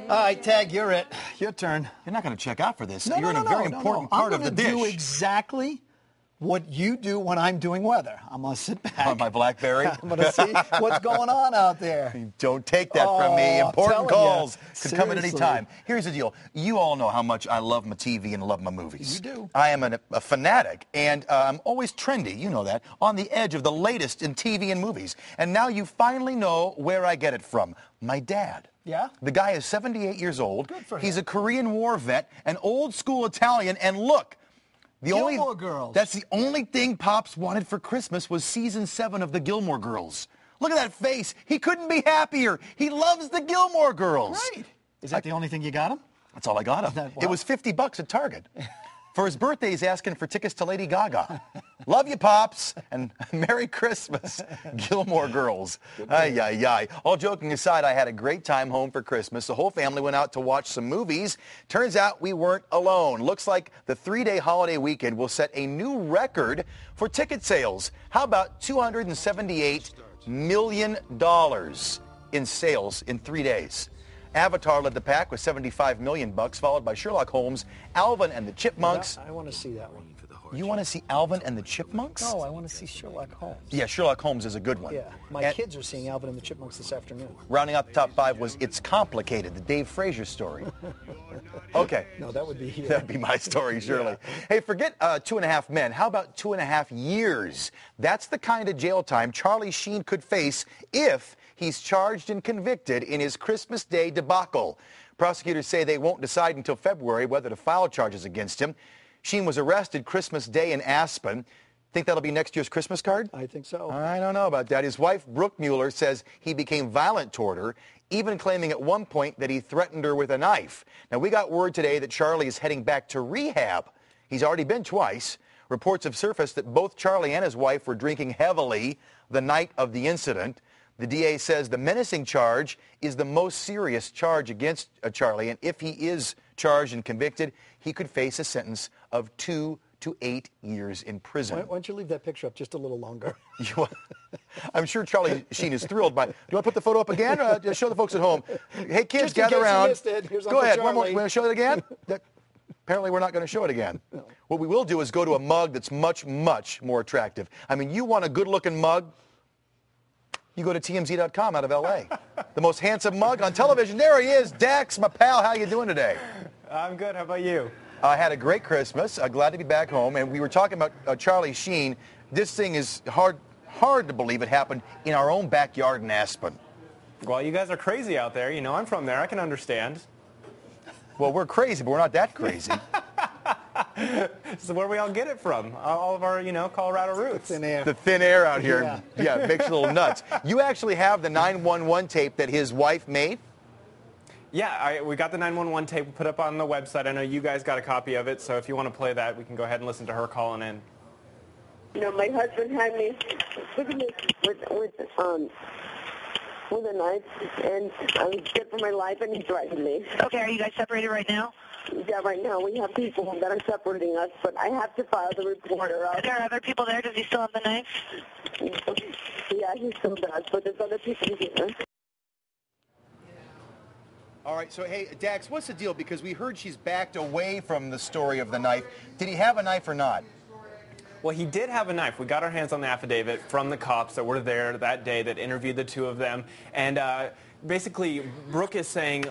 right, Tag, you're it. Your turn. You're not going to check out for this. No, you're in a very important part of the dish. I'm going to do exactly what you do when I'm doing weather. I'm going to sit back. On my BlackBerry? I'm going to see what's going on out there. Don't take that from me. Important calls could come at any Seriously. time. Here's the deal. You all know how much I love my TV and love my movies. You do. I am a fanatic, and I'm always trendy, you know that, on the edge of the latest in TV and movies. And now you finally know where I get it from. My dad. Yeah? The guy is 78 years old. Good for him. He's a Korean War vet, an old school Italian, and look, Gilmore Girls. That's the only thing Pops wanted for Christmas was season 7 of the Gilmore Girls. Look at that face. He couldn't be happier. He loves the Gilmore Girls. Right. Is that the only thing you got him? That's all I got him. It was $50 at Target. For his birthday, he's asking for tickets to Lady Gaga. Love you, Pops, and Merry Christmas, Gilmore Girls. Ay, ay, ay. All joking aside, I had a great time home for Christmas. The whole family went out to watch some movies. Turns out we weren't alone. Looks like the 3-day holiday weekend will set a new record for ticket sales. How about $278 million in sales in 3 days? Avatar led the pack with $75 million, followed by Sherlock Holmes, Alvin and the Chipmunks. I want to see that one. You want to see Alvin and the Chipmunks? No, I want to see Sherlock Holmes. Yeah, Sherlock Holmes is a good one. Yeah, my kids are seeing Alvin and the Chipmunks this afternoon. Rounding out the top 5 was It's Complicated, the Dave Frazier story. Okay. No, that would be here. That'd be my story, surely. Yeah. Hey, forget 2.5 men. How about 2.5 years? That's the kind of jail time Charlie Sheen could face if he's charged and convicted in his Christmas Day debacle. Prosecutors say they won't decide until February whether to file charges against him. Sheen was arrested Christmas Day in Aspen. Think that'll be next year's Christmas card? I think so. I don't know about that. His wife, Brooke Mueller, says he became violent toward her, even claiming at one point that he threatened her with a knife. Now, we got word today that Charlie is heading back to rehab. He's already been twice. Reports have surfaced that both Charlie and his wife were drinking heavily the night of the incident. The DA says the menacing charge is the most serious charge against Charlie, and if he is charged and convicted, he could face a sentence of 2 to 8 years in prison. Why don't you leave that picture up just a little longer? I'm sure Charlie Sheen is thrilled by. Do you want to put the photo up again? Show the folks at home. Hey, kids, Just in gather case you around. missed it, here's Go Uncle ahead. One more. Charlie. You want to show it again? Apparently, we're not going to show it again. No. What we will do is go to a mug that's much, much more attractive. I mean, you want a good-looking mug? You go to TMZ.com out of L.A. The most handsome mug on television. There he is, Dax, my pal. How you doing today? I'm good. How about you? I had a great Christmas. Glad to be back home. And we were talking about Charlie Sheen. This thing is hard to believe it happened in our own backyard in Aspen. Well, you guys are crazy out there. You know, I'm from there. I can understand. Well, we're crazy, but we're not that crazy. This is where we all get it from. All of our, Colorado roots. Thin air. The thin air out here. Yeah, it makes you a little nuts. You actually have the 911 tape that his wife made? Yeah, we got the 911 tape put up on the website. I know you guys got a copy of it, so if you want to play that, we can go ahead and listen to her calling in. You know, my husband had me, look at me, with a knife, and I was scared for my life, and he threatened me. Okay, are you guys separated right now? Yeah, right now we have people that are separating us, but I have to file the report or else. Are there other people there? Does he still have the knife? Yeah, he still does, but there's other people here. All right, so hey, Dax, what's the deal? Because we heard she's backed away from the story of the knife. Did he have a knife or not? Well, he did have a knife. We got our hands on the affidavit from the cops that were there that day that interviewed the two of them. And basically, Brooke is saying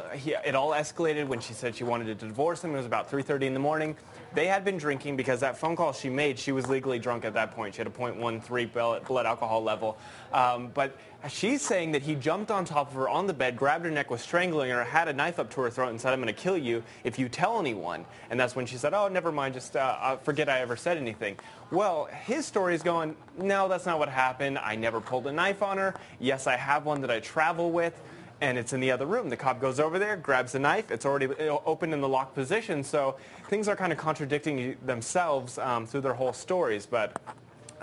it all escalated when she said she wanted to divorce him. It was about 3:30 in the morning. They had been drinking because that phone call she made, she was legally drunk at that point. She had a .13 blood alcohol level. But she's saying that he jumped on top of her on the bed, grabbed her neck, was strangling her, had a knife up to her throat and said, "I'm going to kill you if you tell anyone." And that's when she said, "Oh, never mind, just forget I ever said anything." Well, his story is going, "No, that's not what happened. I never pulled a knife on her. Yes, I have one that I travel with. And it's in the other room." The cop goes over there, grabs the knife. It's already open in the locked position. So things are kind of contradicting themselves through their whole stories. But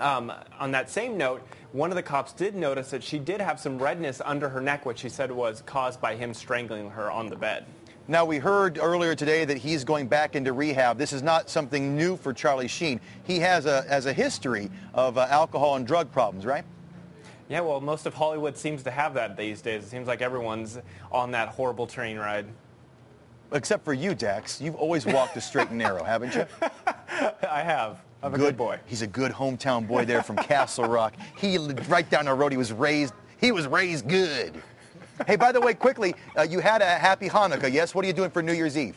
on that same note, one of the cops did notice that she did have some redness under her neck, which she said was caused by him strangling her on the bed. Now, we heard earlier today that he's going back into rehab. This is not something new for Charlie Sheen. He has a history of alcohol and drug problems, right? Yeah, well, most of Hollywood seems to have that these days. It seems like everyone's on that horrible train ride. Except for you, Dax. You've always walked the straight and narrow, haven't you? I have. I'm a good boy. He's a good hometown boy there from Castle Rock. He lived right down the road. He was raised good. Hey, by the way, quickly, you had a happy Hanukkah, yes? What are you doing for New Year's Eve?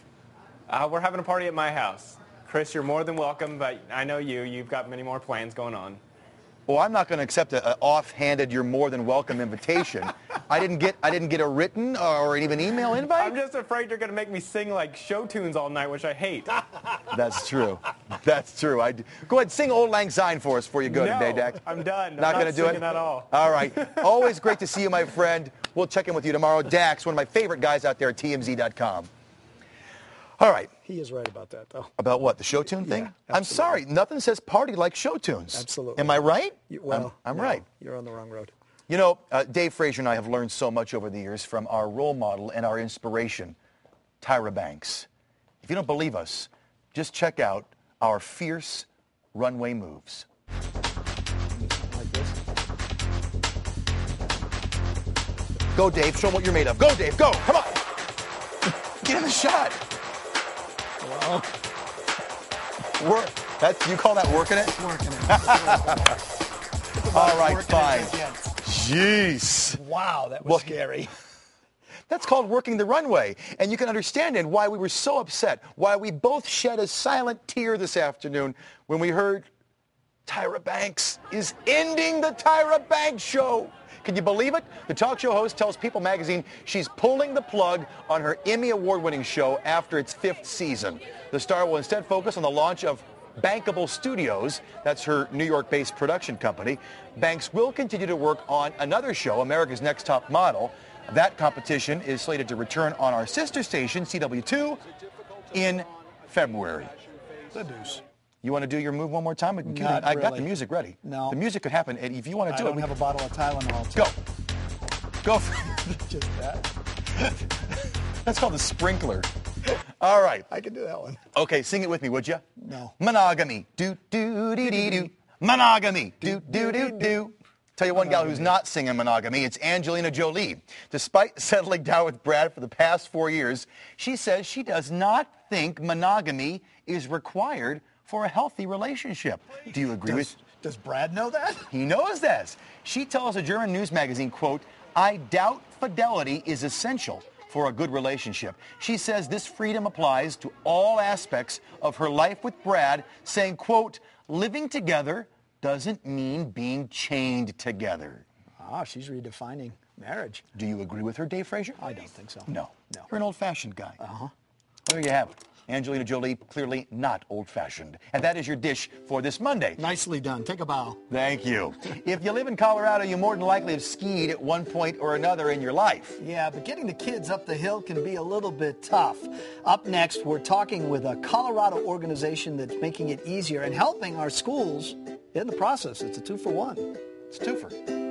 We're having a party at my house. Chris, you're more than welcome, but I know you've got many more plans going on. Well, I'm not going to accept an offhanded, you're more than welcome invitation. I didn't get a written or even email invite. I'm just afraid you're going to make me sing like show tunes all night, which I hate. That's true. That's true. Go ahead, sing Old Lang Syne for us before you go today, Dax. I'm done. Not going to do it at all. All right. Always great to see you, my friend. We'll check in with you tomorrow. Dax, one of my favorite guys out there at TMZ.com. All right. He is right about that, though. About what, the show tune thing? Yeah, I'm sorry. Nothing says party like show tunes. Absolutely. Am I right? I'm no, right. You're on the wrong road. You know, Dave Frazier and I have learned so much over the years from our role model and our inspiration, Tyra Banks. If you don't believe us, just check out our fierce runway moves. Like this. Go, Dave. Show them what you're made of. Go, Dave. Go. Come on. Get in the shot. Well, You call that working it? working it. All right, Working fine. it again. Jeez. Wow, that was scary. That's called working the runway. And you can understand then why we were so upset, why we both shed a silent tear this afternoon when we heard Tyra Banks is ending the Tyra Banks Show. Can you believe it? The talk show host tells People magazine she's pulling the plug on her Emmy award-winning show after its 5th season. The star will instead focus on the launch of Bankable Studios. That's her New York-based production company. Banks will continue to work on another show, America's Next Top Model. That competition is slated to return on our sister station, CW2, in February. The deuce. You want to do your move one more time? We can cue Not I got the really. music ready. No. The music could happen. And if you want to do I it, don't have a bottle of Tylenol. Go. Go. Just that. That's called the sprinkler. All right. I can do that one. Okay, sing it with me, would you? No. Monogamy. Do, do, dee, dee, do. Monogamy. Do, do, do, do. Tell you one gal who's not singing monogamy. It's Angelina Jolie. Despite settling down with Brad for the past 4 years, she says she does not think monogamy is required for a healthy relationship. Do you agree with? Does Brad know that? He knows this. She tells a German news magazine, quote, "I doubt fidelity is essential for a good relationship." She says this freedom applies to all aspects of her life with Brad, saying, quote, "Living together doesn't mean being chained together." Ah, she's redefining marriage. Do you agree with her, Dave Frazier? I don't think so. No. No. You're an old-fashioned guy. Well, there you have it. Angelina Jolie, clearly not old-fashioned. And that is your dish for this Monday. Nicely done. Take a bow. Thank you. If you live in Colorado, you more than likely have skied at one point or another in your life. Yeah, but getting the kids up the hill can be a little bit tough. Up next, we're talking with a Colorado organization that's making it easier and helping our schools in the process. It's a 2-for-1. It's twofer.